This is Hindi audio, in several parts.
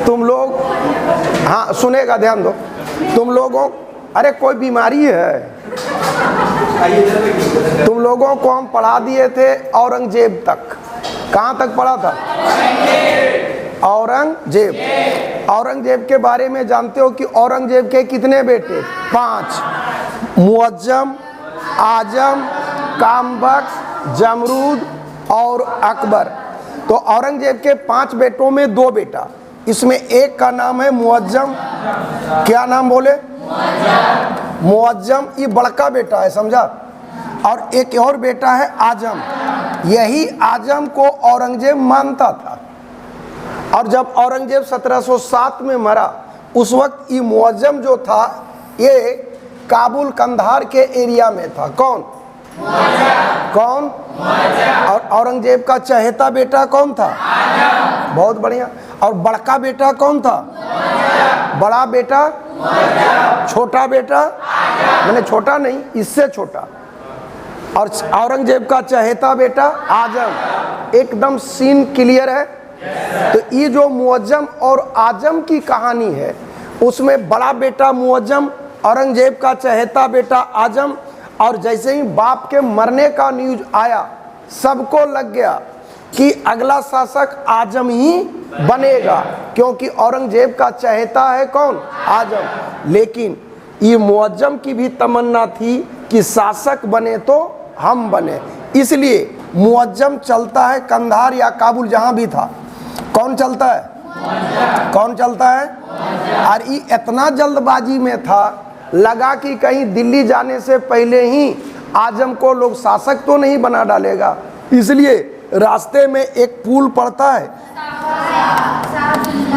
तुम लोग, हाँ सुनेगा, ध्यान दो। तुम लोगों, अरे कोई बीमारी है? तुम लोगों को हम पढ़ा दिए थे औरंगजेब तक। कहाँ तक पढ़ा था? औरंगजेब। औरंगजेब के बारे में जानते हो कि औरंगजेब के कितने बेटे? 5। मुअज्जम, आजम, कामबख्श, जमरूद और अकबर। तो औरंगजेब के 5 बेटों में 2 बेटा, इसमें एक का नाम है मुअज्जम। क्या नाम बोले? मुअज्जम। ये बड़का बेटा है, समझा? और एक और बेटा है आजम। यही आजम को औरंगजेब मानता था। और जब औरंगजेब 1707 में मरा, उस वक्त ये मुअज्जम जो था ये काबुल कंधार के एरिया में था। कौन? कौन? और औरंगजेब का चहेता बेटा कौन था? बहुत बढ़िया। और बड़का बेटा कौन था? बड़ा बेटा? छोटा बेटा? मैंने छोटा नहीं, इससे छोटा। और औरंगजेब का चहेता बेटा आजम। एकदम सीन क्लियर है। तो ये जो मुअज्जम और आजम की कहानी है, उसमें बड़ा बेटा मुअज्जम, औरंगजेब का चहेता बेटा आजम। और जैसे ही बाप के मरने का न्यूज आया, सबको लग गया कि अगला शासक आजम ही बनेगा, क्योंकि औरंगजेब का चहेता है कौन? आजम। लेकिन ये मुअज्जम की भी तमन्ना थी कि शासक बने तो हम बने, इसलिए मुअज्जम चलता है कंधार या काबुल, जहां भी था। कौन चलता है? कौन चलता है? और ये इतना जल्दबाजी में था, लगा कि कहीं दिल्ली जाने से पहले ही आजम को लोग शासक तो नहीं बना डालेगा, इसलिए रास्ते में एक पुल पड़ता है।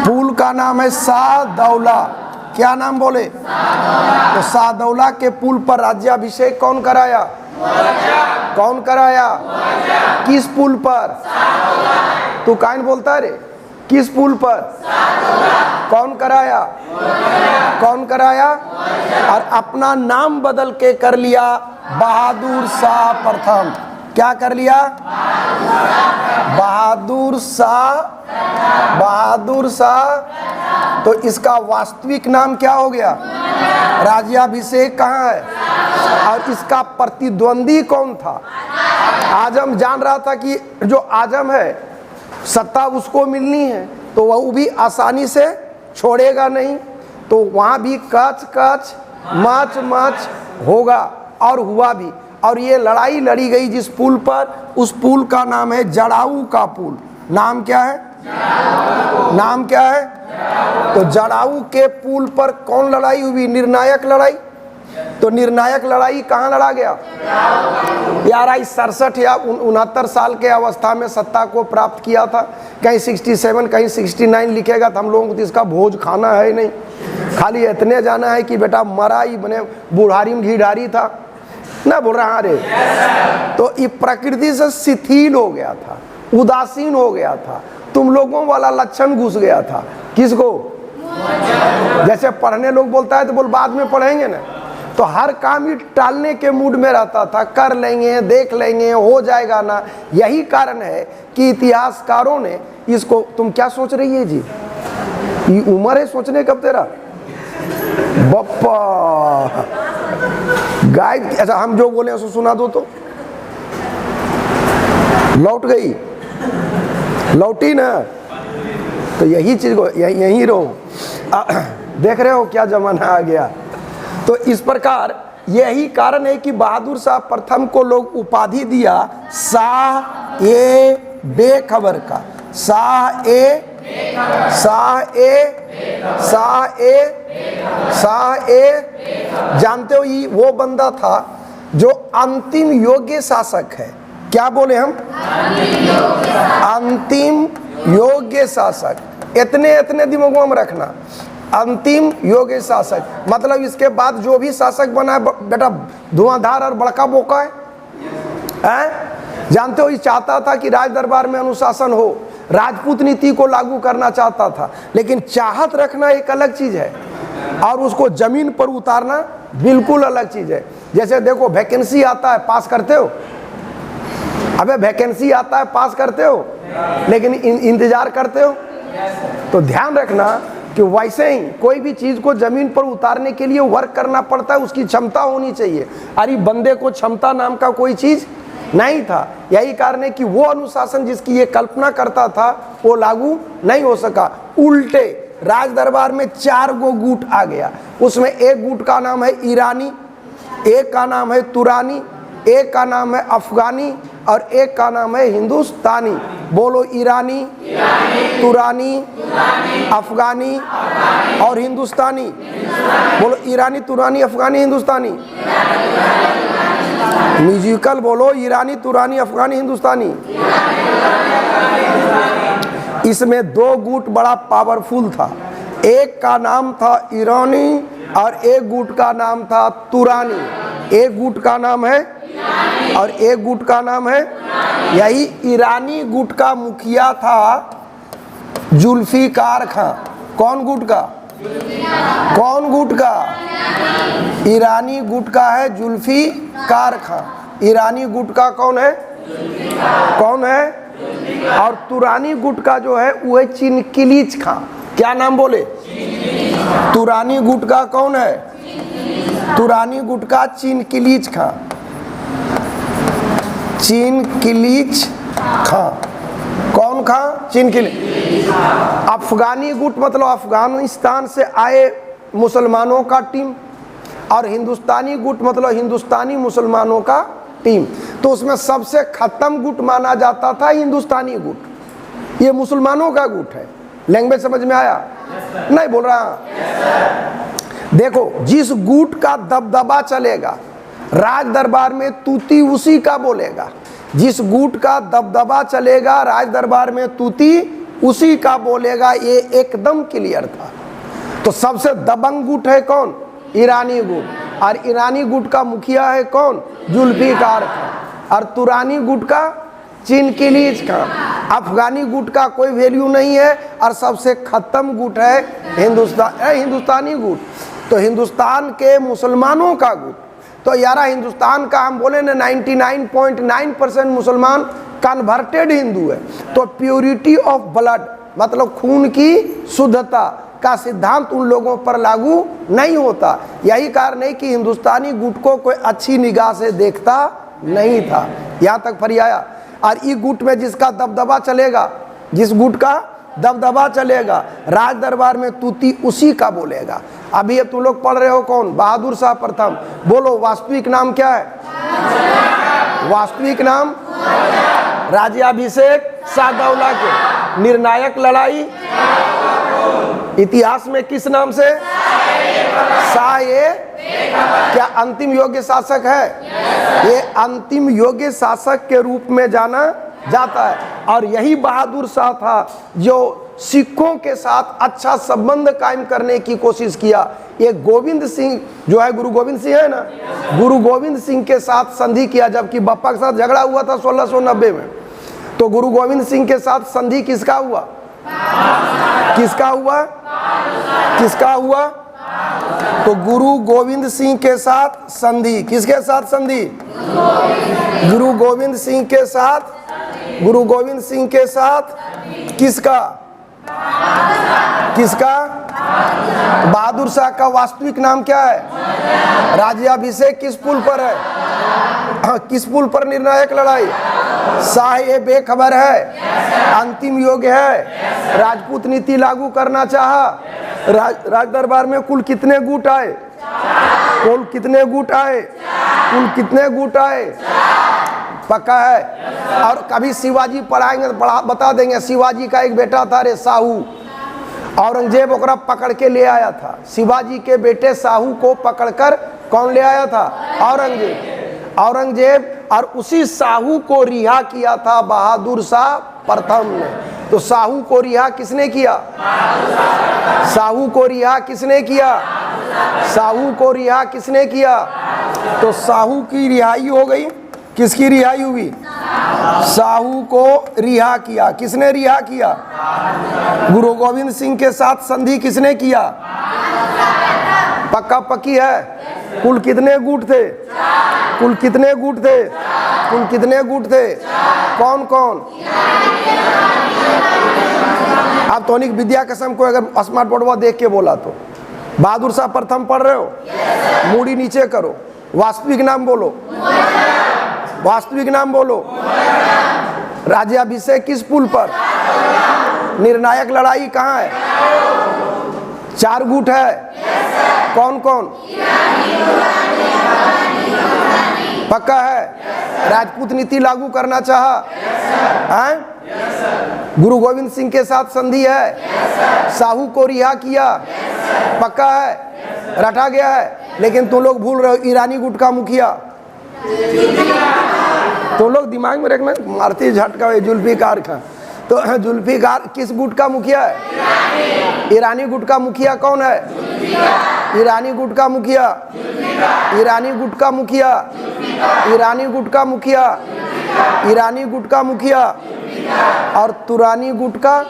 पुल का नाम है शाहदौला। क्या नाम बोले? तो शाहदौला के पुल पर राज्याभिषेक कौन कराया? कौन कराया? किस पुल पर? तू काइन बोलता है रे? किस पुल पर? कौन कराया? कौन कराया? और अपना नाम बदल के कर लिया बहादुर शाह प्रथम। क्या कर लिया? बहादुर शाह। बहादुर शाह। तो इसका वास्तविक नाम क्या हो गया? राज्याभिषेक कहाँ है? और इसका प्रतिद्वंदी कौन था? आजम जान रहा था कि जो आजम है सत्ता उसको मिलनी है, तो वह भी आसानी से छोड़ेगा नहीं। तो वहाँ भी कच कच मच मच होगा, और हुआ भी। और ये लड़ाई लड़ी गई जिस पुल पर, उस पुल का नाम है जड़ाऊ का पुल। नाम क्या है? नाम क्या है? तो जड़ाऊ के पुल पर कौन लड़ाई हुई? निर्णायक लड़ाई। तो निर्णायक लड़ाई कहाँ लड़ा गया? 67 या 69 साल के अवस्था में सत्ता को प्राप्त किया था। कहीं 67 कहीं 69 लिखेगा, तो हम लोगों को तो इसका भोज खाना है नहीं, खाली इतने जाना है कि बेटा मरा ही बने बुढ़ारी में घीढ़ारी था ना, बोल रहा रे। तो ये प्रकृति से शिथिल हो गया था, उदासीन हो गया था, तुम लोगों वाला लक्षण घुस गया था। किसको? जैसे पढ़ने लोग बोलता है तो बोल बाद में पढ़ेंगे ना, तो हर काम ही टालने के मूड में रहता था। कर लेंगे, देख लेंगे, हो जाएगा ना। यही कारण है कि इतिहासकारों ने इसको, तुम क्या सोच रही है जी? ये उम्र है सोचने कब तेरा? बप्पा गाय। अच्छा हम जो बोले उसको सुना दो तो। लौट गई? लौटी ना? तो यही चीज को यहीं रहो। देख रहे हो क्या जमाना आ गया। तो इस प्रकार यही कारण है कि बहादुर शाह प्रथम को लोग उपाधि दिया शाह ए बेखबर का। शाह ए, शाह ए, शाह ए, शाह ए। जानते हो ये वो बंदा था जो अंतिम योग्य शासक है। क्या बोले हम? अंतिम योग्य शासक। इतने दिमाग में रखना, अंतिम योग्य शासक मतलब इसके बाद जो भी शासक बना है बेटा धुआंधार और बड़का बोका है। जानते हो ये चाहता था कि राज दरबार में अनुशासन हो, राजपूत नीति को लागू करना चाहता था, लेकिन चाहत रखना एक अलग चीज है और उसको जमीन पर उतारना बिल्कुल अलग चीज है। जैसे देखो वैकेंसी आता है, पास करते हो? अबे वैकेंसी आता है, पास करते हो, लेकिन इंतजार करते हो? तो ध्यान रखना कि वैसे ही कोई भी चीज को जमीन पर उतारने के लिए वर्क करना पड़ता है, उसकी क्षमता होनी चाहिए। अरे बंदे को क्षमता नाम का कोई चीज नहीं था। यही कारण है कि वो अनुशासन जिसकी ये कल्पना करता था वो लागू नहीं हो सका। उल्टे राज दरबार में 4 गो गुट आ गया। उसमें एक गुट का नाम है ईरानी, एक का नाम है तुरानी, एक का नाम है अफगानी और एक का नाम है हिंदुस्तानी। बोलो ईरानी, तुरानी, अफगानी और हिंदुस्तानी। बोलो ईरानी, तुरानी, अफगानी, हिंदुस्तानी। म्यूजिकल बोलो, ईरानी, तुरानी, अफगानी, हिंदुस्तानी। इसमें 2 गुट बड़ा पावरफुल था। एक का नाम था ईरानी और एक गुट का नाम था तुरानी। एक गुट का नाम है और एक गुट का नाम है। यही ईरानी गुट का मुखिया था जुल्फिकार खां। कौन गुट का? कौन गुट का? ईरानी गुट का है जुल्फिकार खां। ईरानी गुट का कौन है? कौन है? और तुरानी गुट का जो है वो है चिनकिलीच खां। क्या नाम बोले? तुरानी गुट का कौन है? तुरानी गुट का चिनकिलीच खां। चिनकिलीच खां। कौन खां? चिनकिलीच। अफगानी गुट मतलब अफगानिस्तान से आए मुसलमानों का टीम और हिंदुस्तानी गुट मतलब हिंदुस्तानी मुसलमानों का टीम। तो उसमें सबसे खत्म गुट माना जाता था हिंदुस्तानी गुट। ये मुसलमानों का गुट है। लैंग्वेज समझ में आया? नहीं बोल रहा? देखो, जिस गुट का दबदबा चलेगा राज दरबार में तूती उसी का बोलेगा। जिस गुट का दबदबा चलेगा राज दरबार में तूती उसी का बोलेगा। ये एकदम क्लियर था। तो सबसे दबंग गुट है कौन? ईरानी गुट। और ईरानी गुट का मुखिया है कौन? जुल्फिकार खां। और तुरानी गुट का चिनकिलीच खां। अफगानी गुट का कोई वैल्यू नहीं है और सबसे खत्म गुट है हिंदुस्तानी गुट। तो हिंदुस्तान के मुसलमानों का गुट। तो यार हिंदुस्तान का हम बोले ना 99.9% मुसलमान कन्वर्टेड हिंदू है। तो प्योरिटी ऑफ ब्लड मतलब खून की शुद्धता का सिद्धांत उन लोगों पर लागू नहीं होता। यही कारण है कि हिंदुस्तानी गुट को कोई अच्छी निगाह से देखता नहीं था। यहाँ तक फरी आया। और इस गुट में जिसका दबदबा चलेगा, जिस गुट का दबदबा चलेगा राज दरबार में तूती उसी का बोलेगा। अभी ये तुम लोग पढ़ रहे हो कौन? बहादुर शाह प्रथम। बोलो वास्तविक नाम क्या है? वास्तविक नाम राज्याभिषेक शाहदौला के। निर्णायक लड़ाई इतिहास में किस नाम से? क्या अंतिम योग्य शासक है? ये अंतिम योग्य शासक के रूप में जाना जाता है। और यही बहादुर शाह था जो सिखों के साथ अच्छा संबंध कायम करने की कोशिश किया। ये गोविंद सिंह जो है, गुरु गोविंद सिंह है ना, गुरु गोविंद सिंह के साथ संधि किया। जबकि बप्पा के साथ झगड़ा हुआ था 1690 में। तो गुरु गोविंद सिंह के साथ संधि किसका हुआ? किसका हुआ? किसका हुआ? तो गुरु गोविंद सिंह के साथ संधि। किसके साथ संधि? गुरु गोविंद सिंह के साथ। गुरु गोविंद सिंह के साथ किसका? किसका? बहादुर शाह का वास्तविक नाम क्या है? राज्याभिषेक किस पुल पर है? हाँ, किस पुल पर निर्णायक लड़ाई? शाह ये बेखबर है, अंतिम योग्य है, राजपूत नीति लागू करना चाहा। राज दरबार में कुल कितने गुट आए? कुल कितने गुट आए? कुल कितने गुट आए? पक्का है? और कभी शिवाजी पढ़ाएंगे तो बता देंगे। शिवाजी का एक बेटा था रे साहू, औरंगजेब ओकरा पकड़ के ले आया था। शिवाजी के बेटे साहू को पकड़कर कौन ले आया था? औरंगजेब। औरंगजेब और उसी साहू को रिहा किया था बहादुर शाह प्रथम ने। तो साहू को रिहा किसने किया? साहू को रिहा किसने किया? साहू को रिहा किसने किया? तो साहू की रिहाई हो गई। किसकी रिहाई हुई? साहू को रिहा किया। किसने रिहा किया? गुरु गोविंद सिंह के साथ संधि किसने किया? पक्का पक्की है? कुल कितने गुट थे? कुल कितने गुट थे? कुल कितने गुट थे? कौन कौन? आप तोनिक विद्या कसम को अगर स्मार्ट बोर्ड देख के बोला तो बहादुर शाह प्रथम पढ़ रहे हो? मूड़ी नीचे करो, वास्तविक नाम बोलो, वास्तविक नाम बोलो। राज्याभिषेक किस पुल पर? निर्णायक लड़ाई कहाँ है? 4 गुट है, कौन कौन? पक्का है? राजपूत नीति लागू करना चाहा है? गुरु गोविंद सिंह के साथ संधि है, साहू को रिहा किया, पक्का है? रटा गया है। लेकिन तुम लोग भूल रहे हो ईरानी गुट का मुखिया। तो लोग दिमाग में रखना, मारती झटका जुल्फिकार खां। तो जुल्फिकार किस गुट का मुखिया है? ईरानी गुट का मुखिया कौन है? ईरानी गुट का मुखिया, ईरानी गुट का मुखिया, ईरानी गुट का मुखिया, ईरानी गुट का मुखिया और तुरानी गुट का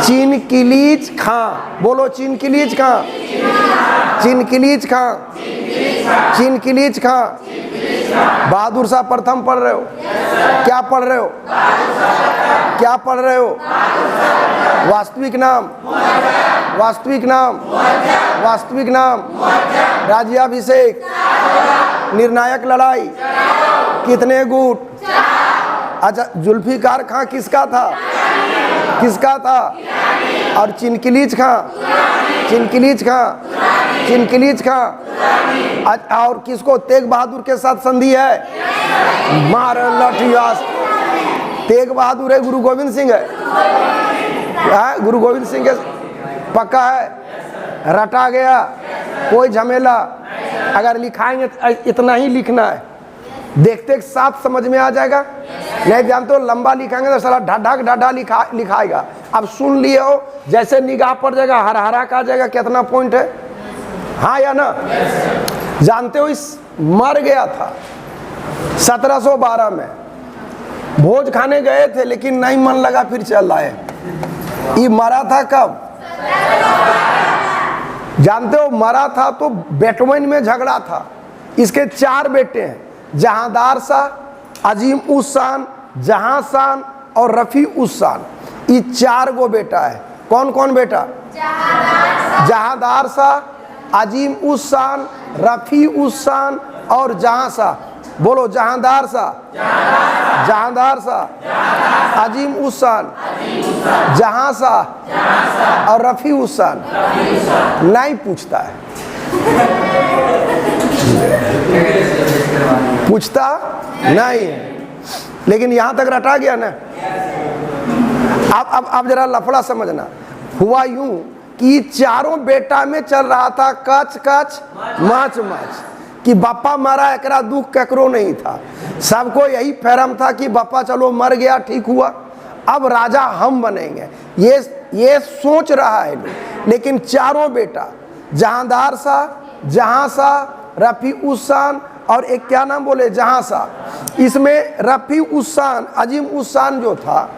चिनकिलीज खां। बोलो चिनकिलीज खां, चिनकिलीज खां, चिनकिलीज खां। बहादुर शाह प्रथम पढ़ रहे हो? क्या पढ़ रहे हो? क्या पढ़ रहे हो? वास्तविक नाम, वास्तविक नाम, वास्तविक नाम। राज्याभिषेक, निर्णायक लड़ाई, कितने गुट? अच्छा, जुल्फिकार खां किसका था? किसका था? और चिनकिलीज खां, चिनकिलीज खां, चिनकिलीज खां। और किसको? तेग बहादुर के साथ संधि है। मार लठिया, तेग बहादुर है, गुरु गोविंद सिंह है, गुरु गोविंद सिंह के पक्का है? रटा गया, कोई झमेला। अगर लिखाएंगे इतना ही लिखना है, देखते साथ समझ में आ जाएगा। नहीं जानते हो लंबा लिखाएंगे तो साला ढाढा ढाढा लिखाएगा। अब सुन लिए हो, जैसे निगाह पड़ जाएगा, हर हरा का जाएगा कितना पॉइंट है, हाँ या ना? जानते हो इस मर गया था 1712 में, भोज खाने गए थे लेकिन नहीं मन लगा, फिर चल आए। ये मरा था कब? जानते हो मरा था तो बेटवन में झगड़ा था। इसके 4 बेटे हैं, जहांदार शाह, अजीम उस शान, जहां शान और रफी उस शान। ये 4 गो बेटा है। कौन कौन बेटा? जहांदार शाह, अजीम उस शान, रफी उस शान और जहां शाह। बोलो जहांदार शाह, जहांदार शाह, अजीम उस शान, जहां शाह और रफी उस शान। नहीं पूछता है, पूछता नहीं है, लेकिन यहां तक रटा गया ना। अब जरा लफड़ा समझना। हुआ यूं कि चारों बेटा में चल रहा था कच कच माच माच कि बापा मरा, एकरा दुख ककरो नहीं था। सबको यही फहरम था कि बापा चलो मर गया, ठीक हुआ, अब राजा हम बनेंगे, ये सोच रहा है लोग। लेकिन चारों बेटा, जहांदार शाह, जहां शाह, रफी उस शान और एक क्या नाम बोले, जहां शाह। इसमें रफी उस शान, अजीम उस शान जो था,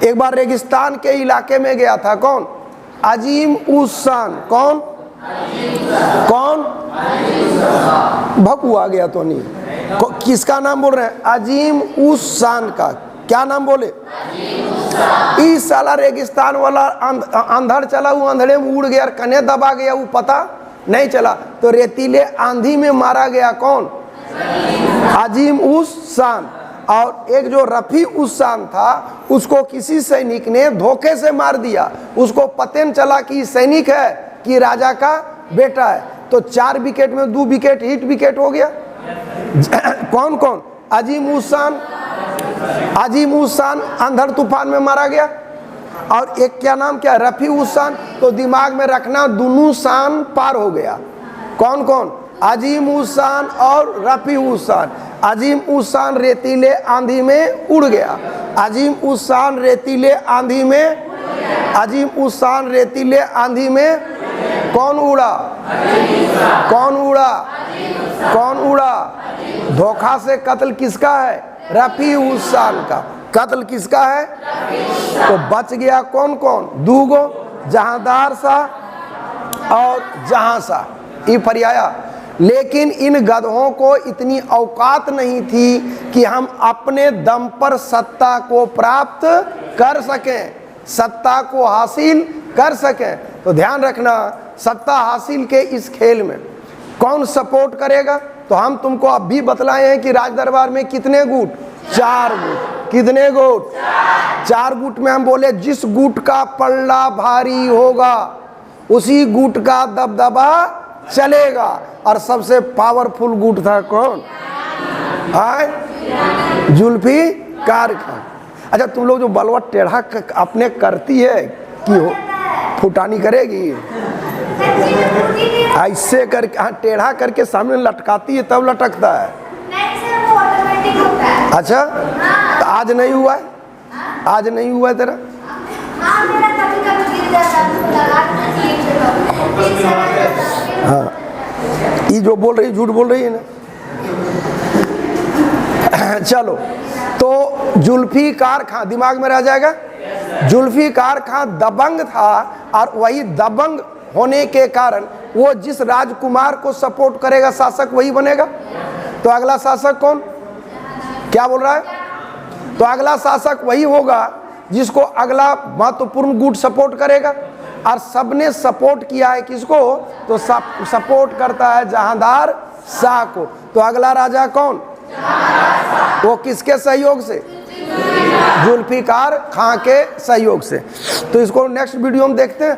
एक बार रेगिस्तान के इलाके में गया था। कौन? अजीम उस शान। कौन? कौन? भकुआ गया तो नहीं। किसका नाम बोल रहे हैं? अजीम उस शान का। क्या नाम बोले? इस साला रेगिस्तान वाला अंधड़ चला, वो अंधड़े में उड़ गया, कने दबा गया, वो पता नहीं चला, तो रेतीले आंधी में मारा गया। कौन? अजीम उस शान। और एक जो रफी उस शान था, उसको किसी सैनिक ने धोखे से मार दिया। उसको पता न चला कि सैनिक है कि राजा का बेटा है, तो 4 विकेट में 2 विकेट हिट विकेट हो गया। कौन कौन? अजीम उस शान, अजीम उस शान अंधड़ तूफान में मारा गया। और एक क्या नाम, क्या? रफी उस शान। तो दिमाग में रखना, दोनों शान पार हो गया। कौन कौन? अजीम उस शान और रफी उस शान। अजीम उस शान रेतीले आंधी में उड़ गया। अजीम उस शान रेतीले आंधी में, अजीम उस शान रेतीले आंधी में कौन उड़ा? कौन उड़ा? कौन उड़ा? धोखा से कत्ल किसका है? रफी उस शान का। कत्ल किसका है? तो बच गया कौन कौन? 2 गो, जहांदार शाह और जहां शाह। ये पर्याया। लेकिन इन गधों को इतनी औकात नहीं थी कि हम अपने दम पर सत्ता को प्राप्त कर सकें। सत्ता को हासिल कर सकें। तो ध्यान रखना, सत्ता हासिल के इस खेल में कौन सपोर्ट करेगा? तो हम तुमको अब भी बतलाए हैं कि राज दरबार में कितने गुट? 4 गुट। कितने गुट? 4 गुट में हम बोले जिस गुट का पल्ला भारी होगा उसी गुट का दबदबा चलेगा। और सबसे पावरफुल गुट था कौन? जुल्फिकार खान। अच्छा, तुम लोग जो बलवा टेढ़ा अपने करती है कि हो फुटानी करेगी ऐसे करके, हाँ टेढ़ा करके सामने लटकाती है तब लटकता है। नहीं सर, वो ऑटोमेटिक होता है। अच्छा, तो आज नहीं हुआ है? आज नहीं हुआ है तेरा? हाँ, मेरा कभी कभी गिर जाता है। हाँ, ये जो बोल रही झूठ बोल रही है ना। चलो, तो जुल्फिकार खां दिमाग में रह जाएगा। जुल्फिकार खां दबंग था और वही दबंग होने के कारण वो जिस राजकुमार को सपोर्ट करेगा शासक वही बनेगा। तो अगला शासक कौन? क्या बोल रहा है? तो अगला शासक वही होगा जिसको अगला महत्वपूर्ण गुट सपोर्ट करेगा। और सबने सपोर्ट किया है किसको? तो सपोर्ट करता है जहांदार शाह को। तो अगला राजा कौन? वो किसके सहयोग से? जुल्फिकार खां के सहयोग से। तो इसको नेक्स्ट वीडियो में देखते हैं।